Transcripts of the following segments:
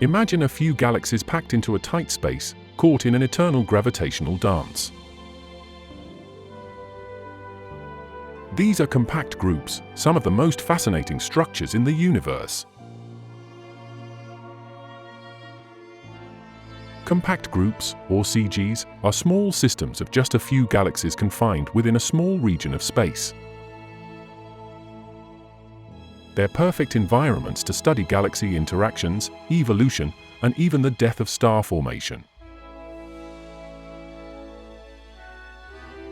Imagine a few galaxies packed into a tight space, caught in an eternal gravitational dance. These are compact groups, some of the most fascinating structures in the universe. Compact groups, or CGs, are small systems of just a few galaxies confined within a small region of space. They're perfect environments to study galaxy interactions, evolution, and even the death of star formation.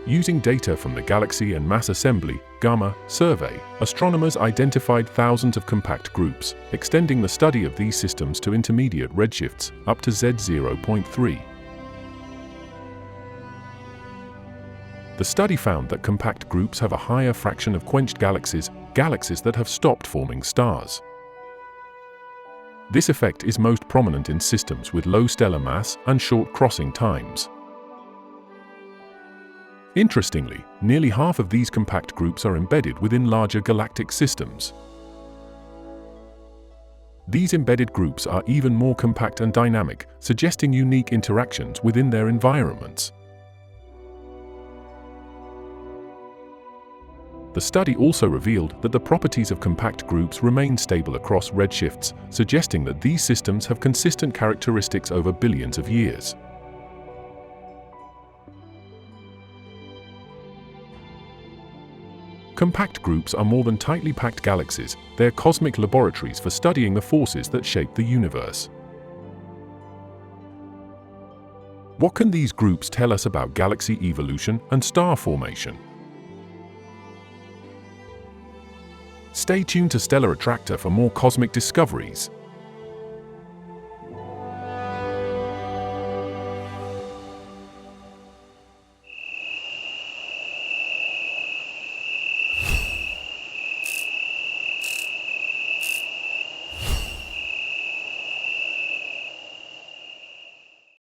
Using data from the Galaxy and Mass Assembly (GAMA) survey, astronomers identified thousands of compact groups, extending the study of these systems to intermediate redshifts, up to Z0.3. The study found that compact groups have a higher fraction of quenched galaxies, galaxies that have stopped forming stars. This effect is most prominent in systems with low stellar mass and short crossing times. Interestingly, nearly half of these compact groups are embedded within larger galactic systems. These embedded groups are even more compact and dynamic, suggesting unique interactions within their environments. The study also revealed that the properties of compact groups remain stable across redshifts, suggesting that these systems have consistent characteristics over billions of years. Compact groups are more than tightly packed galaxies, they're cosmic laboratories for studying the forces that shape the universe. What can these groups tell us about galaxy evolution and star formation? Stay tuned to Stellar Attractor for more cosmic discoveries.